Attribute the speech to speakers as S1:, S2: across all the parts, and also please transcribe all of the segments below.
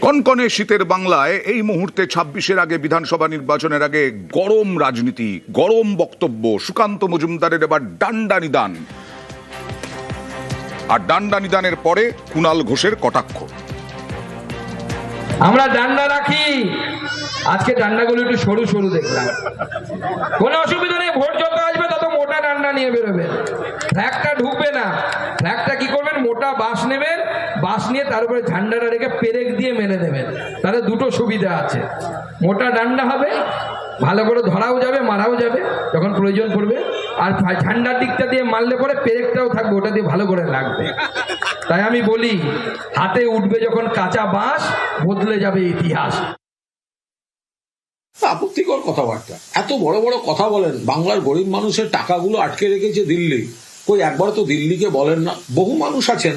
S1: কনকনে শীতের বাংলায় এই মুহূর্তে ২৬-এর আগে বিধানসভা নির্বাচনের আগে গরম রাজনীতি, গরম বক্তব্য। সুকান্ত মজুমদারের এবার ডান্ডা নিদান, আর ডান্ডা নিদানের পরে কুণাল ঘোষের কটাক্ষ।
S2: আমরা ডান্ডা রাখি, আজকে ডান্ডাগুলো একটু সরু সরু দেখলাম। কোনো অসুবিধা নেই, ভোট যত আসবে তত মোটা ডান্ডা নিয়ে বেরোবেন। ফ্ল্যাগটা ঢুকবে না, ফ্ল্যাগটা কি করবেন, মোটা বাঁশ নেবেন, বাঁশ নিয়ে তার উপরে ঝান্ডাটা রেখে পেরেক দিয়ে মেরে দেবেন। তাহলে দুটো সুবিধা আছে, মোটা ডান্ডা হবে, ভালো করে ধরাও যাবে, মারাও যাবে যখন প্রয়োজন পড়বে, আর ঝান্ডার দিকটা দিয়ে মারলে পরে পেরেকটাও থাকবে, ওটা দিয়ে ভালো করে লাগবে। তাই আমি বলি, হাতে উঠবে যখন কাঁচা বাঁশ, বদলে যাবে ইতিহাস।
S3: আপত্তিকর কথাবার্তা, এত বড় বড় কথা বলেন। বাংলার গরিব মানুষের টাকাগুলো আটকে রেখেছে দিল্লি, কই একবার তো দিল্লিকে বলেন না। বহু মানুষ আছেন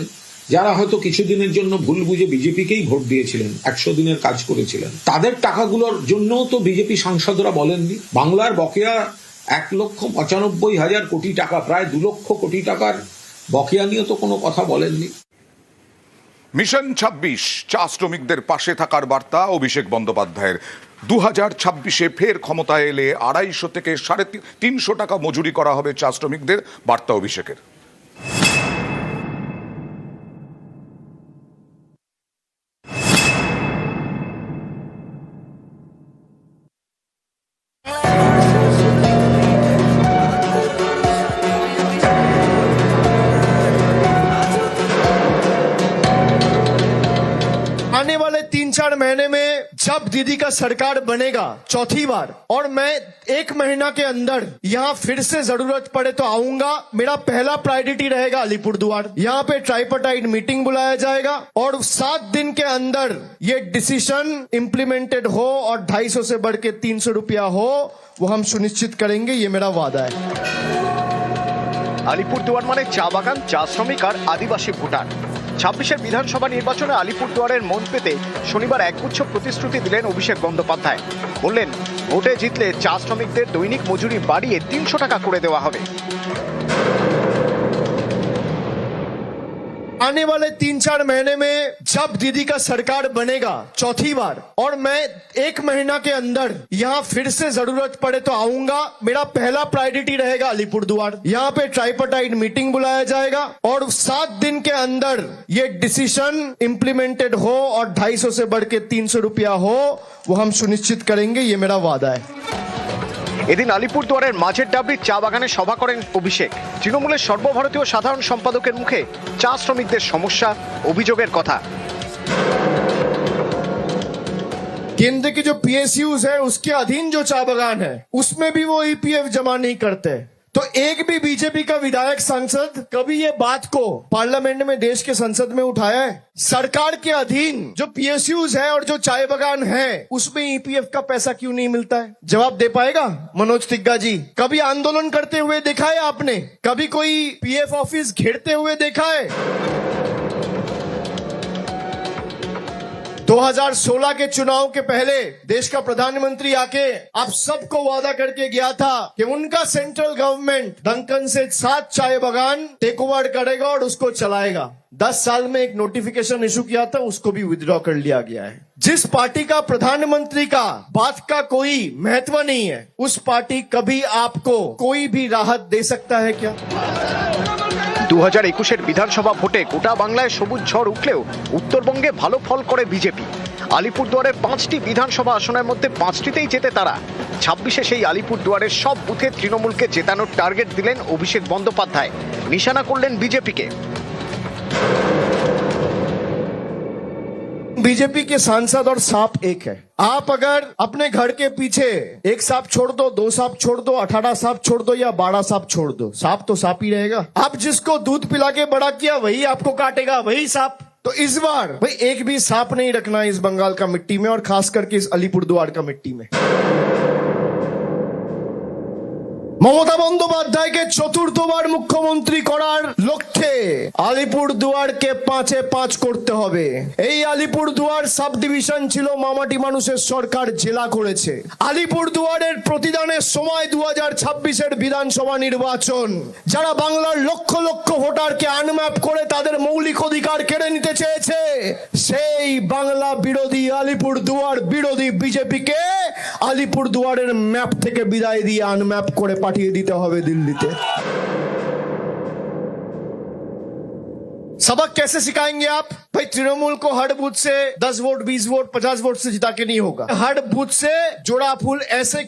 S3: যারা হয়তো কিছুদিনের জন্য ভুল বুঝে বিজেপিকেই ভোট দিয়েছিলেন, 100 দিনের কাজ করেছিলেন, তাদের টাকাগুলোর জন্যও তো বিজেপি সাংসদরা বলেননি। বাংলার বকেয়া 1,95,000 কোটি টাকা, প্রায় 2 লক্ষ কোটি টাকার বকেয়া নিয়ে তো কোনো কথা বলেননি।
S1: মিশন ২৬, চা শ্রমিকদের পাশে থাকার বার্তা অভিষেক বন্দ্যোপাধ্যায়ের। 2026-এ ফের ক্ষমতায় এলে 250 থেকে 350 টাকা মজুরি করা হবে চা শ্রমিকদের, বার্তা অভিষেকের।
S4: आने वाले 3-4 महीने में जब दीदी का सरकार बनेगा चौथी बार, और मैं 1 महीना के अंदर यहाँ फिर से जरूरत पड़े तो आऊंगा, मेरा पहला प्रायोरिटी रहेगा अलीपुरद्वार। यहाँ पे ट्राइपार्टाइट मीटिंग बुलाया जाएगा और 7 दिन के अंदर ये डिसीजन इम्प्लीमेंटेड हो और 250 से बढ़ के 300 रुपया हो, वो हम सुनिश्चित करेंगे, ये मेरा वादा है।
S5: আলিপুরদুয়ার মানে চা বাগান, চা শ্রমিক আর আদিবাসী ভোটার। 26-এর বিধানসভা নির্বাচনে আলিপুরদুয়ারের মন পেতে শনিবার একগুচ্ছ প্রতিশ্রুতি দিলেন অভিষেক বন্দ্যোপাধ্যায়। বললেন, ভোটে জিতলে চা শ্রমিকদের দৈনিক মজুরি বাড়িয়ে 300 টাকা করে দেওয়া হবে।
S4: आने वाले 3-4 महीने में जब दीदी का सरकार बनेगा चौथी बार, और मैं 1 महीना के अंदर यहाँ फिर से जरूरत पड़े तो आऊंगा, मेरा पहला प्रायोरिटी रहेगा अलीपुरद्वार। यहाँ पे ट्राइपार्टाइट मीटिंग बुलाया जाएगा और 7 दिन के अंदर ये डिसीजन इम्प्लीमेंटेड हो और 250 से बढ़ के 300 रुपया हो, वो हम सुनिश्चित करेंगे, ये मेरा वादा है।
S5: এদিন আলিপুরদুয়ারের মাঝের ডাবরির চা বাগানে সভা করেন অভিষেক। তৃণমূলের সর্বভারতীয় সাধারণ সম্পাদকের মুখে চা শ্রমিকদের সমস্যা, অভিযোগের কথা।
S4: केंद्र के जो PSUs है उसके अधीन जो चाय बागान है उसमें भी वो EPF जमा नहीं करते, तो एक भी बीजेपी का विधायक सांसद कभी ये बात को पार्लियामेंट में, देश के संसद में उठाया है? सरकार के अधीन जो PSUs है और जो चाय बागान है उसमें EPF का पैसा क्यों नहीं मिलता है? जवाब दे पाएगा मनोज तिग्गा जी? कभी आंदोलन करते हुए देखा है आपने? कभी कोई PF ऑफिस घेरते हुए देखा है? 2016 के चुनाव के पहले देश का प्रधानमंत्री आके आप सबको वादा करके गया था कि उनका सेंट्रल गवर्नमेंट डंकन से 7 चाय बागान टेक ओवर करेगा और उसको चलाएगा। 10 साल में एक नोटिफिकेशन इशू किया था, उसको भी विथड्रॉ कर लिया गया है। जिस पार्टी का प्रधानमंत्री का बात का कोई महत्व नहीं है, उस पार्टी कभी आपको कोई भी राहत दे सकता है क्या?
S5: 2021-এর বিধানসভা ভোটে গোটা বাংলায় সবুজ ঝড় উঠলেও উত্তরবঙ্গে ভালো ফল করে বিজেপি। আলিপুরদুয়ারের 5টি বিধানসভা আসনের মধ্যে 5টিতেই জেতে তারা। 26-এ সেই আলিপুরদুয়ারের সব বুথে তৃণমূলকে জেতানোর টার্গেট দিলেন অভিষেক বন্দ্যোপাধ্যায়, নিশানা করলেন বিজেপিকে।
S4: बीजेपी के सांसद और सांप एक है। आप अगर अपने घर के पीछे 1 सांप छोड़ दो, 2 सांप छोड़ दो, 18 सांप छोड़ दो या 12 सांप छोड़ दो, सांप तो सांप ही रहेगा। आप जिसको दूध पिला के बड़ा किया वही आपको काटेगा, वही सांप। तो इस बार भाई एक भी सांप नहीं रखना इस बंगाल का मिट्टी में, और खास करके इस अलीपुरद्वार का मिट्टी में। মমতা বন্দ্যোপাধ্যায়কে চতুর্থবার মুখ্যমন্ত্রী করার লক্ষ্যে আলিপুরদুয়ারকে 5-এ 5 করতে হবে। এই আলিপুরদুয়ার সাব ডিভিশন ছিল মামাটি মানুষের সরকার জেলা করেছে। আলিপুরদুয়ারের প্রতিদানের সময় 2026-এর বিধানসভা নির্বাচন। যারা বাংলার লক্ষ লক্ষ ভোটারকে আনম্যাপ করে তাদের মৌলিক অধিকার কেড়ে নিতে চেয়েছে, সেই বাংলা বিরোধী আলিপুরদুয়ার বিরোধী বিজেপিকে আলিপুরদুয়ারের ম্যাপ থেকে বিদায় দিয়ে আনম্যাপ করে পাঠিয়ে দিতে হবে দিল্লিতে। सबक कैसे सिखाएंगे आप? भाई तृणमूल को हर बूथ से 10 वोट 20 वोट 50 वोट से जिता के नहीं होगा। हर बूथ से जोड़ा फूल ऐसे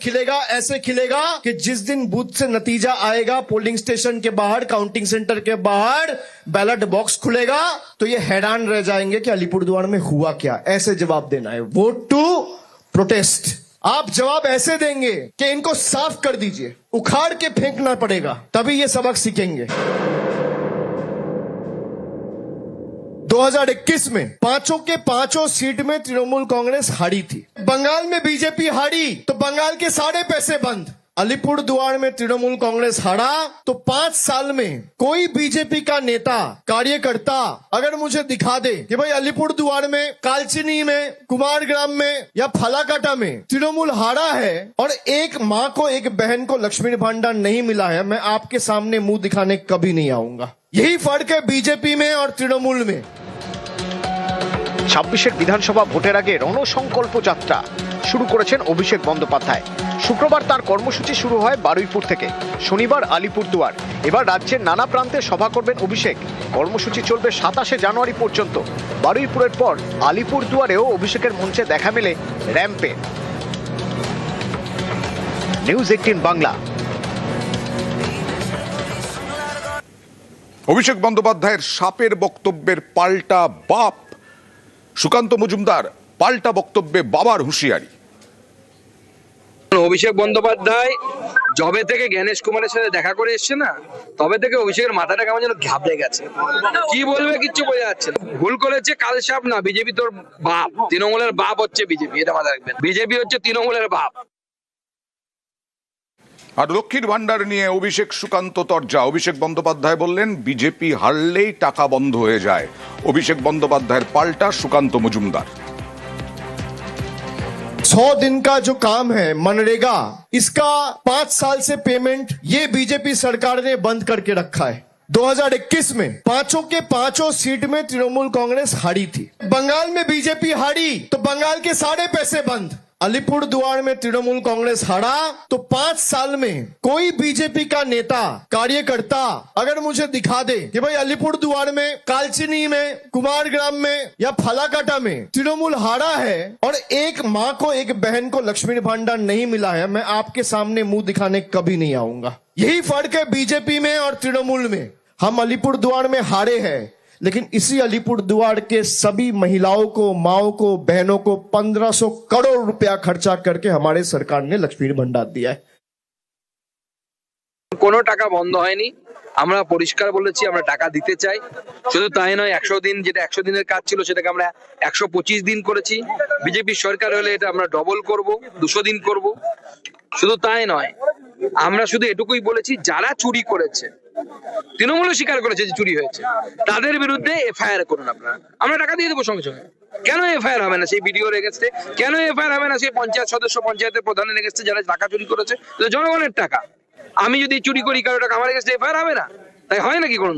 S4: खिलेगा कि जिस दिन बूथ से नतीजा आएगा, पोलिंग स्टेशन के बाहर, काउंटिंग सेंटर के बाहर बैलेट बॉक्स खुलेगा, तो ये हैरान रह जाएंगे कि अलीपुरद्वार में हुआ क्या। ऐसे जवाब देना है। Vote to protest. आप जवाब ऐसे देंगे कि इनको साफ कर दीजिए, उखाड़ के फेंकना पड़ेगा, तभी ये सबक सीखेंगे। 2021 में 5 के 5 सीट में तृणमूल कांग्रेस हारी थी। बंगाल में बीजेपी हारी तो बंगाल के सारे पैसे बंद। अलीपुरद्वार में तृणमूल कांग्रेस हारा तो 5 साल में कोई बीजेपी का नेता कार्यकर्ता अगर मुझे दिखा दे कि भाई अलीपुरद्वार में, कालचिनी में, कुमारग्राम में या फलाकाटा में तृणमूल हारा है और एक माँ को, एक बहन को लक्ष्मी भांडार नहीं मिला है, मैं आपके सामने मुंह दिखाने कभी नहीं आऊंगा। यही फर्क है बीजेपी में और तृणमूल में।
S5: 26-এর বিধানসভা ভোটের আগে রণসংকল্প যাত্রা শুরু করেছেন অভিষেক বন্দ্যোপাধ্যায়। শুক্রবার তার কর্মসূচি শুরু হয় বারুইপুর থেকে, শনিবার আলিপুরদুয়ার। এবার রাজ্যের নানা প্রান্তে সভা করবেন অভিষেক। কর্মসূচি চলবে 27শে জানুয়ারি পর্যন্ত। বারুইপুরের পর আলিপুরদুয়ারেও অভিষেকের মঞ্চে দেখা মেলে র্যাম্পে। নিউজ 18 বাংলা।
S1: অভিষেক বন্দ্যোপাধ্যায়ের সাপের বক্তব্যের পাল্টা বাপ সুকান্ত মজুমদার, পাল্টা বক্তব্যে বাবার হুঁশিয়ারি।
S2: অভিষেক বন্দ্যোপাধ্যায় জবে থেকে জ্ঞানেশ কুমারের সাথে দেখা করে এসছে না, তবে থেকে অভিষেকের মাথাটা কেমন যেন ঘাবড়ে গেছে। কি বলবে কিচ্ছু বোঝা যাচ্ছে না। ভুল করেছে কাল সাপ না, বিজেপি তোর বাপ। তৃণমূলের বাপ হচ্ছে বিজেপি, এটা মাথায় রাখবেন। বিজেপি হচ্ছে তৃণমূলের বাপ।
S1: আর লক্ষ্মীর ভান্ডার নিয়ে অভিষেক সুকান্ত তরজা। অভিষেক বন্দ্যোপাধ্যায় বললেন বিজেপি হারলেই টাকা বন্ধ হয়ে যায়। অভিষেক বন্দ্যোপাধ্যায়ের পাল্টা সুকান্ত মজুমদার।
S4: 100 दिन का जो काम है मनरेगा, इसका 5 साल से पेमेंट ये बीजेपी सरकार ने बंद करके रखा है। 2021 में 5 के 5 सीट में तृणमूल कांग्रेस हारी थी। बंगाल में बीजेपी हारी तो बंगाल के सारे पैसे बंद। अलीपुरद्वार में तृणमूल कांग्रेस हारा तो 5 साल में कोई बीजेपी का नेता कार्यकर्ता अगर मुझे दिखा दे कि भाई अलीपुरद्वार में, कालचिनी में, कुमारग्राम में या फलाकाटा में तृणमूल हारा है और एक माँ को, एक बहन को लक्ष्मी भांडार नहीं मिला है, मैं आपके सामने मुंह दिखाने कभी नहीं आऊंगा। यही फर्क है बीजेपी में और तृणमूल में। हम अलीपुरद्वार में हारे हैं, लेकिन इसी अलीपुरद्वार के सभी महिलाओं को, माओं को, बहनों को 1500 करोड़ रुपया खर्चा करके हमारे सरकार ने लक्ष्मी भंडार दिया है।
S2: কোনো টাকা বন্ধ হয়নি, আমরা পরিষ্কার বলেছি আমরা টাকা দিতে চাই। শুধু তাই নয়, 100 দিন, যেটা 100 দিনের কাজ ছিল সেটাকে আমরা 125 দিন করেছি। বিজেপি সরকার হলে এটা আমরা ডবল করব, 200 দিন করব। শুধু তাই নয়, আমরা শুধু এটুকুই বলেছি যারা চুরি করেছে, তৃণমূলও স্বীকার করেছে যে চুরি হয়েছে, তাদের বিরুদ্ধে এফআইআর করুন আপনারা, আমরা টাকা দিয়ে দেবো সঙ্গে সঙ্গে। কেন এফআইআর হবে না সেই বিডিওর এগেন্স্টে? কেন এফআইআর হবে না সেই পঞ্চায়েত সদস্য, পঞ্চায়েতের প্রধানের এগেন্স্টে যারা টাকা চুরি করেছে? জনগণের টাকা। আমি যদি চুরি করি কারো টাকা, আমার এগেন্স্টে এফআইআর হবে না? তাই হয় নাকি কোনো?